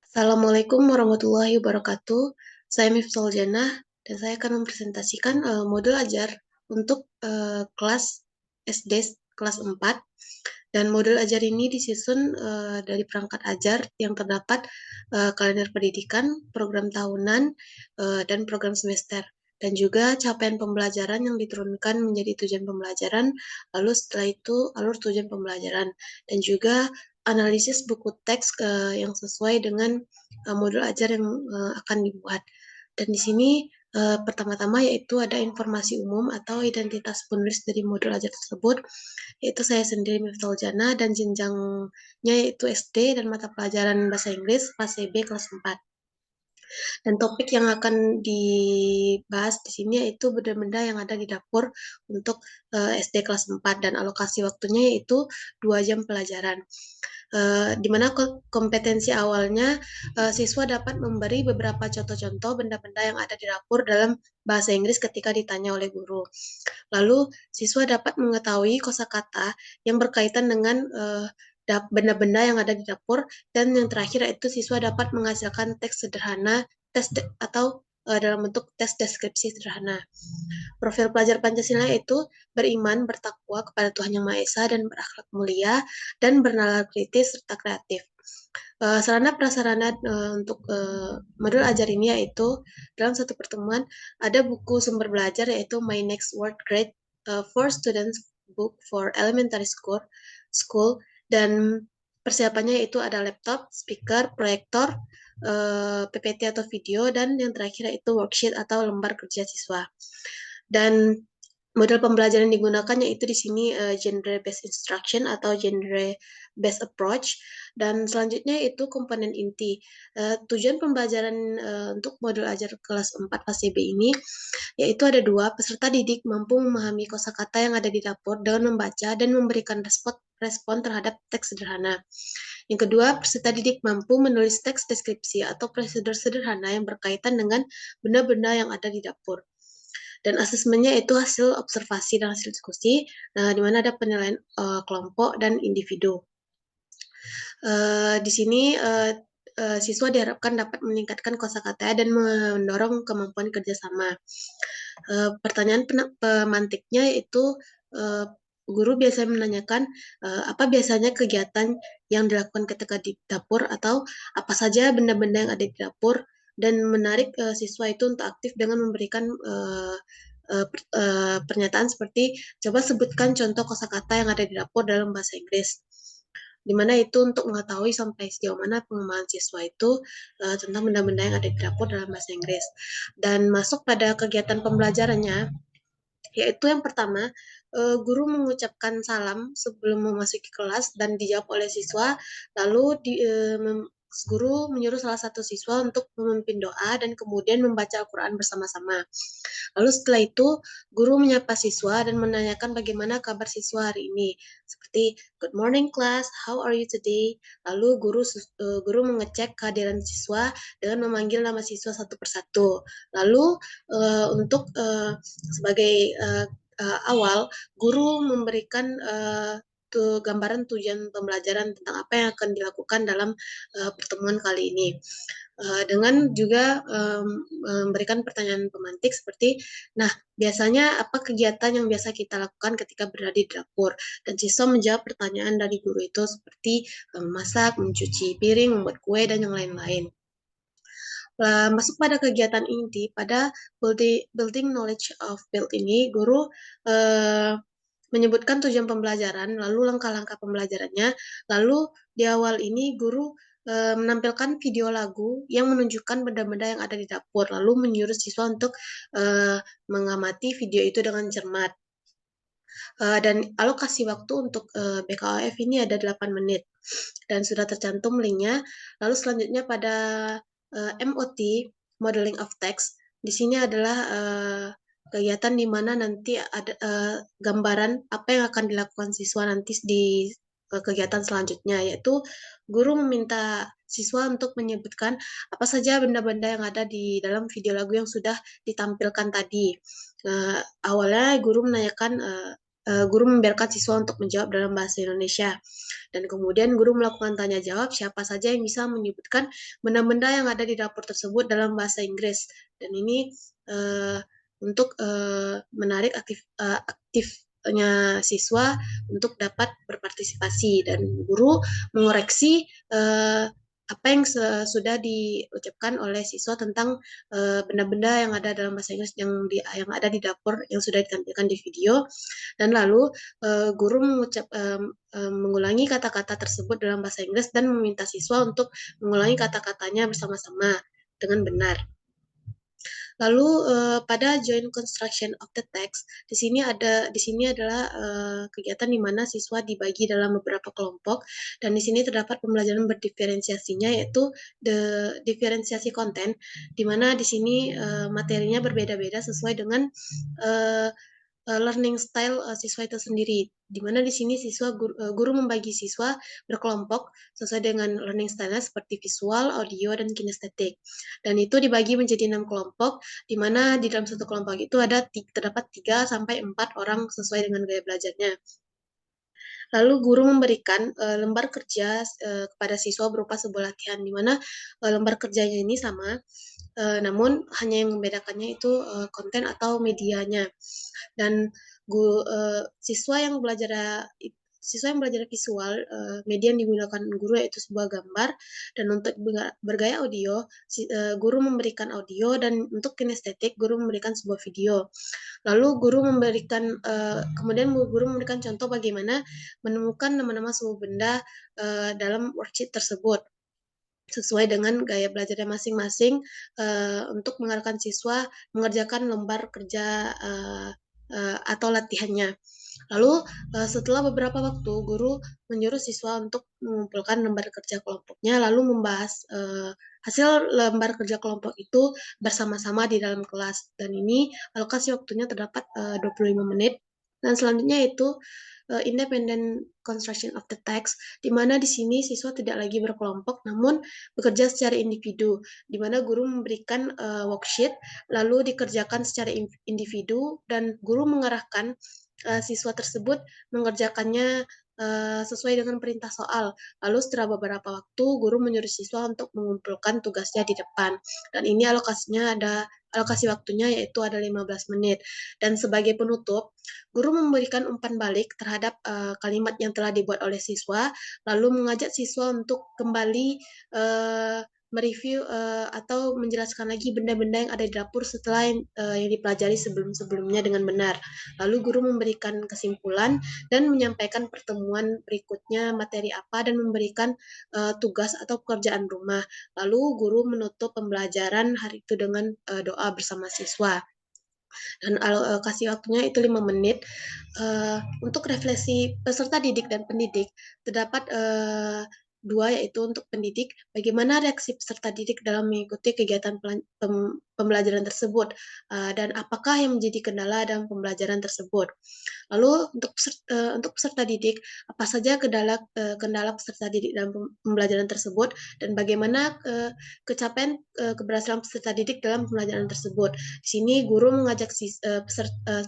Assalamualaikum warahmatullahi wabarakatuh. Saya Miftul Janah dan saya akan mempresentasikan modul ajar untuk kelas SD kelas 4. Dan modul ajar ini disusun dari perangkat ajar yang terdapat kalender pendidikan, program tahunan, dan program semester. Dan juga capaian pembelajaran yang diturunkan menjadi tujuan pembelajaran, lalu setelah itu alur tujuan pembelajaran. Dan juga analisis buku teks yang sesuai dengan modul ajar yang akan dibuat. Dan di sini pertama-tama yaitu ada informasi umum atau identitas penulis dari modul ajar tersebut, yaitu saya sendiri Miftul Jana dan jenjangnya yaitu SD dan mata pelajaran bahasa Inggris kelas B kelas 4. Dan topik yang akan dibahas di sini yaitu benda-benda yang ada di dapur untuk SD kelas 4 dan alokasi waktunya yaitu 2 jam pelajaran. Di mana kompetensi awalnya siswa dapat memberi beberapa contoh-contoh benda-benda yang ada di dapur dalam bahasa Inggris ketika ditanya oleh guru. Lalu siswa dapat mengetahui kosakata yang berkaitan dengan benda-benda yang ada di dapur, dan yang terakhir yaitu siswa dapat menghasilkan teks sederhana atau dalam bentuk tes deskripsi sederhana. Profil pelajar Pancasila itu beriman, bertakwa kepada Tuhan Yang Maha Esa dan berakhlak mulia dan bernalar kritis serta kreatif. Sarana prasarana untuk modul ajar ini yaitu dalam satu pertemuan ada buku sumber belajar yaitu My Next Word Grade for Students Book for Elementary School, dan persiapannya itu ada laptop, speaker, proyektor, PPT atau video, dan yang terakhir itu worksheet atau lembar kerja siswa. Dan model pembelajaran yang digunakan yaitu di sini genre based instruction atau genre based approach, dan selanjutnya itu komponen inti. Tujuan pembelajaran untuk modul ajar kelas 4 kelas CB ini yaitu ada dua: peserta didik mampu memahami kosakata yang ada di dapur dengan membaca dan memberikan respon terhadap teks sederhana. Yang kedua, peserta didik mampu menulis teks deskripsi atau prosedur sederhana yang berkaitan dengan benda-benda yang ada di dapur. Dan asesmennya itu hasil observasi dan hasil diskusi, di mana ada penilaian kelompok dan individu. Di sini siswa diharapkan dapat meningkatkan kosakata dan mendorong kemampuan kerjasama. Pertanyaan pemantiknya itu guru biasanya menanyakan apa biasanya kegiatan yang dilakukan ketika di dapur, atau apa saja benda-benda yang ada di dapur, dan menarik siswa itu untuk aktif dengan memberikan pernyataan seperti coba sebutkan contoh kosakata yang ada di dapur dalam bahasa Inggris, di mana itu untuk mengetahui sampai sejauh mana pengembangan siswa itu tentang benda-benda yang ada di dapur dalam bahasa Inggris. Dan masuk pada kegiatan pembelajarannya, yaitu yang pertama, guru mengucapkan salam sebelum memasuki kelas dan dijawab oleh siswa, lalu guru menyuruh salah satu siswa untuk memimpin doa dan kemudian membaca Al-Quran bersama-sama. Lalu setelah itu, guru menyapa siswa dan menanyakan bagaimana kabar siswa hari ini. Seperti, good morning class, how are you today? Lalu guru mengecek kehadiran siswa dengan memanggil nama siswa satu persatu. Lalu untuk sebagai awal, guru memberikan gambaran tujuan pembelajaran tentang apa yang akan dilakukan dalam pertemuan kali ini. Dengan juga memberikan pertanyaan pemantik seperti, nah biasanya apa kegiatan yang biasa kita lakukan ketika berada di dapur? Dan siswa menjawab pertanyaan dari guru itu seperti memasak, mencuci piring, membuat kue, dan yang lain-lain. Masuk pada kegiatan inti, pada building knowledge of build ini, guru menyebutkan tujuan pembelajaran, lalu langkah-langkah pembelajarannya, lalu di awal ini guru menampilkan video lagu yang menunjukkan benda-benda yang ada di dapur, lalu menyuruh siswa untuk mengamati video itu dengan cermat. Dan alokasi waktu untuk BKOF ini ada 8 menit, dan sudah tercantum linknya. Lalu selanjutnya pada MOT, Modeling of Text, di sini adalah kegiatan di mana nanti ada gambaran apa yang akan dilakukan siswa nanti di kegiatan selanjutnya, yaitu guru meminta siswa untuk menyebutkan apa saja benda-benda yang ada di dalam video lagu yang sudah ditampilkan tadi. Awalnya guru menanyakan guru membiarkan siswa untuk menjawab dalam bahasa Indonesia. Dan kemudian guru melakukan tanya jawab siapa saja yang bisa menyebutkan benda-benda yang ada di dapur tersebut dalam bahasa Inggris. Dan ini untuk menarik aktifnya siswa untuk dapat berpartisipasi, dan guru mengoreksi apa yang sudah diucapkan oleh siswa tentang benda-benda yang ada dalam bahasa Inggris yang ada di dapur yang sudah ditampilkan di video. Dan lalu guru mengulangi kata-kata tersebut dalam bahasa Inggris dan meminta siswa untuk mengulangi kata-katanya bersama-sama dengan benar. Lalu pada joint construction of the text, di sini adalah kegiatan di mana siswa dibagi dalam beberapa kelompok, dan di sini terdapat pembelajaran berdiferensiasinya, yaitu diferensiasi konten, di mana di sini materinya berbeda-beda sesuai dengan learning style siswa itu sendiri, di mana di sini guru membagi siswa berkelompok sesuai dengan learning style-nya seperti visual, audio, dan kinestetik. Dan itu dibagi menjadi 6 kelompok, di mana di dalam satu kelompok itu terdapat 3 sampai 4 orang sesuai dengan gaya belajarnya. Lalu guru memberikan lembar kerja kepada siswa berupa sebuah latihan, di mana lembar kerjanya ini sama, namun hanya yang membedakannya itu konten atau medianya. Dan siswa yang belajar visual, media yang digunakan guru yaitu sebuah gambar, dan untuk bergaya audio, guru memberikan audio, dan untuk kinestetik guru memberikan sebuah video. Lalu kemudian guru memberikan contoh bagaimana menemukan nama-nama sebuah benda dalam worksheet tersebut sesuai dengan gaya belajarnya masing-masing, untuk mengarahkan siswa mengerjakan lembar kerja atau latihannya. Lalu setelah beberapa waktu, guru menyuruh siswa untuk mengumpulkan lembar kerja kelompoknya, lalu membahas hasil lembar kerja kelompok itu bersama-sama di dalam kelas. Dan ini alokasi waktunya terdapat 25 menit. Dan selanjutnya itu independent construction of the text, di mana di sini siswa tidak lagi berkelompok, namun bekerja secara individu, di mana guru memberikan worksheet, lalu dikerjakan secara individu, dan guru mengarahkan siswa tersebut mengerjakannya sesuai dengan perintah soal. Lalu setelah beberapa waktu, guru menyuruh siswa untuk mengumpulkan tugasnya di depan. Dan ini alokasi waktunya yaitu ada 15 menit. Dan sebagai penutup, guru memberikan umpan balik terhadap kalimat yang telah dibuat oleh siswa, lalu mengajak siswa untuk kembali mereview atau menjelaskan lagi benda-benda yang ada di dapur setelah yang dipelajari sebelum-sebelumnya dengan benar. Lalu guru memberikan kesimpulan dan menyampaikan pertemuan berikutnya materi apa, dan memberikan tugas atau pekerjaan rumah. Lalu guru menutup pembelajaran hari itu dengan doa bersama siswa. Dan kasih waktunya itu 5 menit. Untuk refleksi peserta didik dan pendidik, terdapat dua, yaitu untuk pendidik, bagaimana reaksi peserta didik dalam mengikuti kegiatan pembelajaran tersebut, dan apakah yang menjadi kendala dalam pembelajaran tersebut. Lalu untuk peserta didik, apa saja kendala peserta didik dalam pembelajaran tersebut, dan bagaimana capaian keberhasilan peserta didik dalam pembelajaran tersebut. Di sini guru mengajak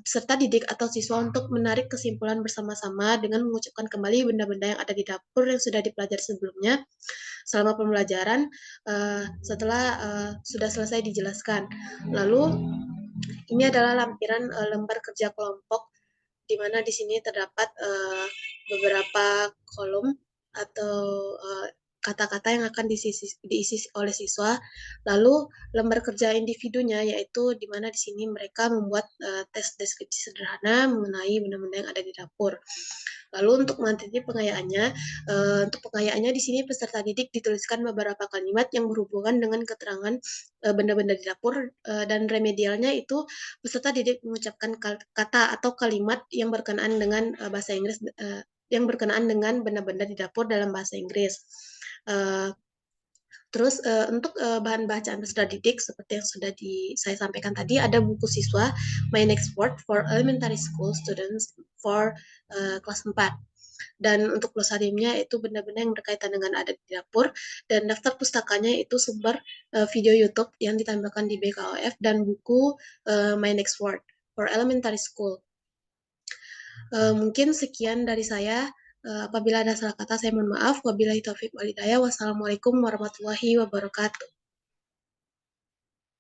peserta didik atau siswa untuk menarik kesimpulan bersama-sama dengan mengucapkan kembali benda-benda yang ada di dapur yang sudah dipelajari sebelumnya selama pembelajaran setelah sudah selesai dijelaskan. Lalu ini adalah lampiran lembar kerja kelompok, di mana di sini terdapat beberapa kolom atau kata-kata yang akan diisi oleh siswa. Lalu lembar kerja individunya, yaitu di mana di sini mereka membuat tes deskripsi sederhana mengenai benda-benda yang ada di dapur. Lalu untuk materi pengayaannya di sini peserta didik dituliskan beberapa kalimat yang berhubungan dengan keterangan benda-benda di dapur, dan remedialnya itu peserta didik mengucapkan kata atau kalimat yang berkenaan dengan bahasa Inggris, yang berkenaan dengan benda-benda di dapur dalam bahasa Inggris. Terus untuk bahan bacaan peserta didik seperti yang sudah saya sampaikan tadi, ada buku siswa My Next Word for Elementary School Students for kelas 4. Dan untuk glosariumnya itu benda-benda yang berkaitan dengan adat di dapur, dan daftar pustakanya itu sumber video YouTube yang ditampilkan di BKOF, dan buku My Next Word for Elementary School. Mungkin sekian dari saya. Apabila ada salah kata, saya mohon maaf. Wabillahi taufiq walhidayah. Wassalamualaikum warahmatullahi wabarakatuh.